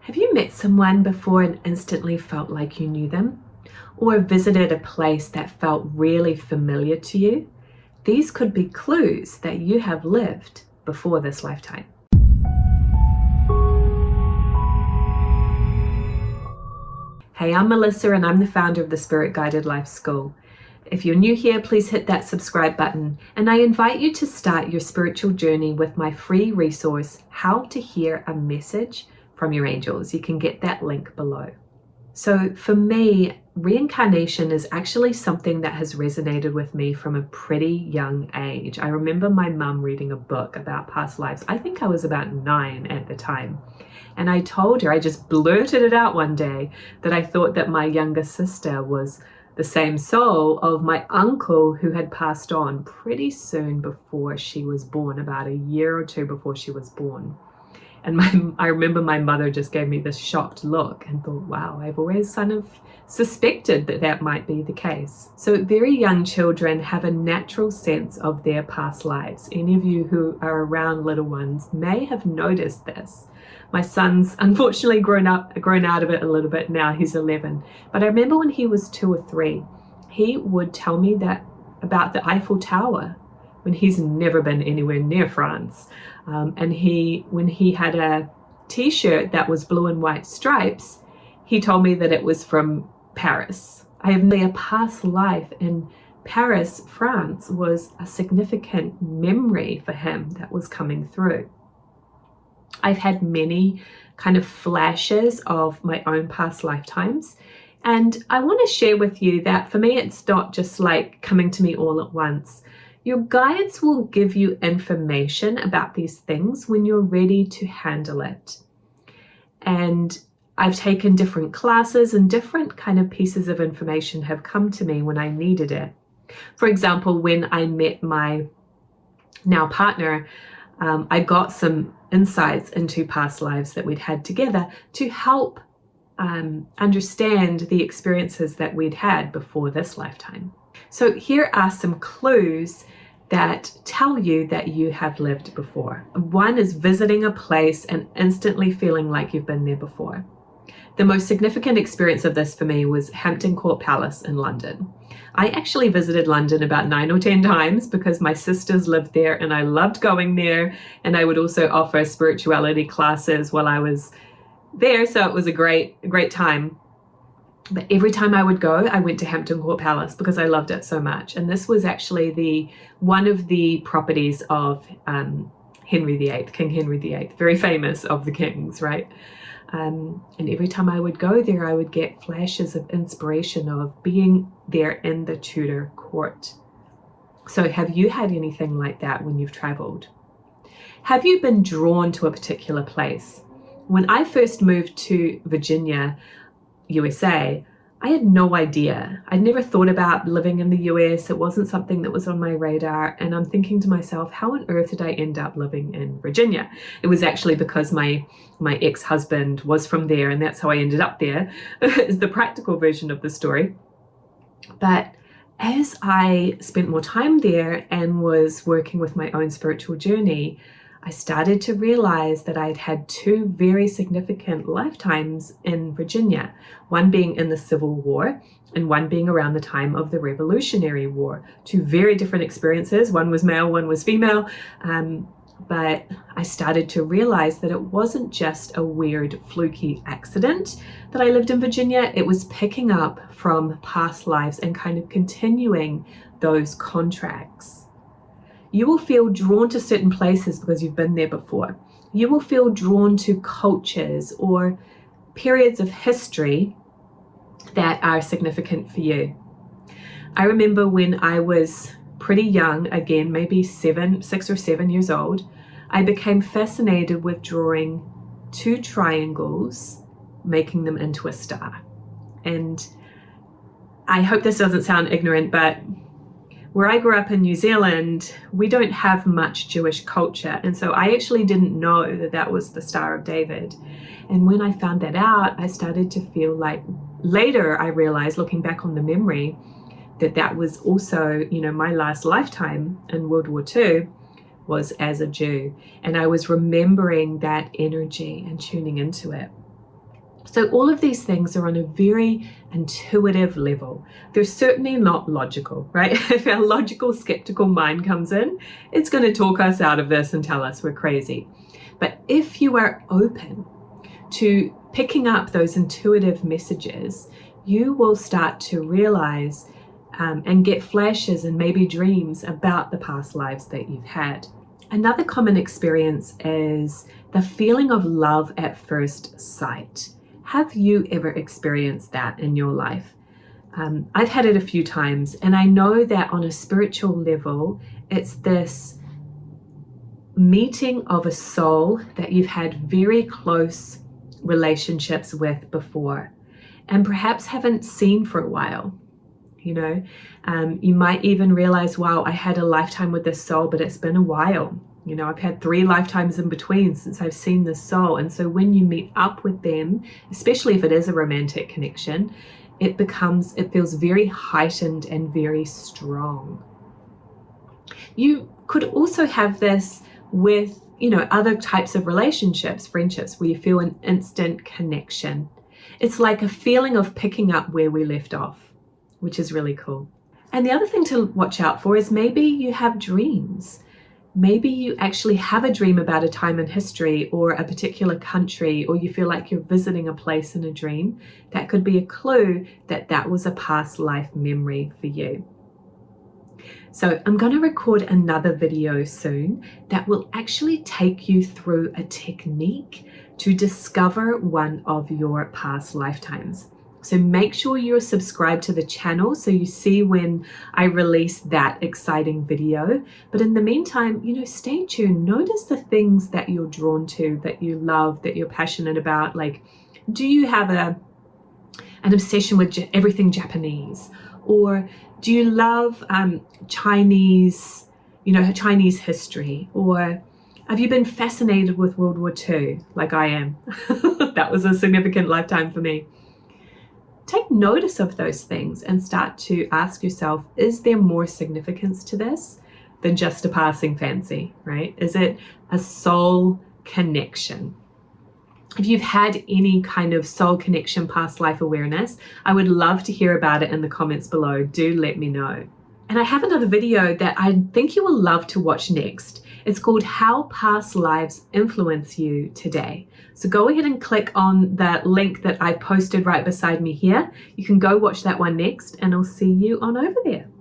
Have you met someone before and instantly felt like you knew them? Or visited a place that felt really familiar to you? These could be clues that you have lived before this lifetime. Hey, I'm Melissa and I'm the founder of the Spirit Guided Life School. If you're new here, please hit that subscribe button, and I invite you to start your spiritual journey with my free resource, How to Hear a Message from Your Angels. You can get that link below. So for me, reincarnation is actually something that has resonated with me from a pretty young age. I remember my mum reading a book about past lives. I think I was about 9 at the time. And I told her, I just blurted it out one day, that I thought that my younger sister was the same soul of my uncle who had passed on pretty soon before she was born, about a year or two before she was born. And I remember my mother just gave me this shocked look and thought, wow, I've always kind of suspected that that might be the case. So very young children have a natural sense of their past lives. Any of you who are around little ones may have noticed this. My son's unfortunately grown out of it a little bit now. He's 11. But I remember when he was 2 or 3, he would tell me that about the Eiffel Tower when he's never been anywhere near France. And when he had a t-shirt that was blue and white stripes, he told me that it was from Paris. I have a past life in Paris, France was a significant memory for him that was coming through. I've had many kind of flashes of my own past lifetimes. And I want to share with you that for me, it's not just like coming to me all at once. Your guides will give you information about these things when you're ready to handle it. And I've taken different classes and different kind of pieces of information have come to me when I needed it. For example, when I met my now partner, I got some insights into past lives that we'd had together to help understand the experiences that we'd had before this lifetime. So here are some clues that tell you that you have lived before. One is visiting a place and instantly feeling like you've been there before. The most significant experience of this for me was Hampton Court Palace in London. I actually visited London about 9 or 10 times because my sisters lived there and I loved going there, and I would also offer spirituality classes while I was there, so it was a great time. But every time I would go, I went to Hampton Court Palace because I loved it so much. And this was actually one of the properties of Henry VIII, King Henry VIII, very famous of the kings, right? And every time I would go there, I would get flashes of inspiration of being there in the Tudor court. So have you had anything like that when you've traveled? Have you been drawn to a particular place? When I first moved to Virginia, USA, I had no idea. I'd never thought about living in the US. It wasn't something that was on my radar. And I'm thinking to myself, how on earth did I end up living in Virginia? It was actually because my ex-husband was from there, and that's how I ended up there, is the practical version of the story. But as I spent more time there and was working with my own spiritual journey, I started to realize that I'd had 2 very significant lifetimes in Virginia, one being in the Civil War and one being around the time of the Revolutionary War. 2 very different experiences. One was male, one was female. But I started to realize that it wasn't just a weird fluky accident that I lived in Virginia. It was picking up from past lives and kind of continuing those contracts. You will feel drawn to certain places because you've been there before. You will feel drawn to cultures or periods of history that are significant for you. I remember when I was pretty young, again, maybe 6 or 7 years old, I became fascinated with drawing 2 triangles, making them into a star. And I hope this doesn't sound ignorant, but where I grew up in New Zealand, we don't have much Jewish culture. And so I actually didn't know that that was the Star of David. And when I found that out, I started to feel like, later I realized, looking back on the memory, that was also, my last lifetime in World War II was as a Jew. And I was remembering that energy and tuning into it. So all of these things are on a very intuitive level. They're certainly not logical, right? If our logical, skeptical mind comes in, it's going to talk us out of this and tell us we're crazy. But if you are open to picking up those intuitive messages, you will start to realize and get flashes and maybe dreams about the past lives that you've had. Another common experience is the feeling of love at first sight. Have you ever experienced that in your life? I've had it a few times, and I know that on a spiritual level, it's this meeting of a soul that you've had very close relationships with before, and perhaps haven't seen for a while. You might even realize, wow, I had a lifetime with this soul, but it's been a while. I've had 3 lifetimes in between since I've seen this soul. And so when you meet up with them, especially if it is a romantic connection, it feels very heightened and very strong. You could also have this with, other types of relationships, friendships, where you feel an instant connection. It's like a feeling of picking up where we left off, which is really cool. And the other thing to watch out for is maybe you have dreams. Maybe you actually have a dream about a time in history or a particular country, or you feel like you're visiting a place in a dream. That could be a clue that that was a past life memory for you. So I'm going to record another video soon that will actually take you through a technique to discover one of your past lifetimes. So make sure you're subscribed to the channel so you see when I release that exciting video. But in the meantime, stay tuned. Notice the things that you're drawn to, that you love, that you're passionate about. Like, do you have an obsession with everything Japanese? Or do you love Chinese history? Or have you been fascinated with World War II like I am? That was a significant lifetime for me. Take notice of those things and start to ask yourself, is there more significance to this than just a passing fancy, right? Is it a soul connection? If you've had any kind of soul connection, past life awareness, I would love to hear about it in the comments below. Do let me know. And I have another video that I think you will love to watch next. It's called How Past Lives Influence You Today. So go ahead and click on that link that I posted right beside me here. You can go watch that one next, and I'll see you on over there.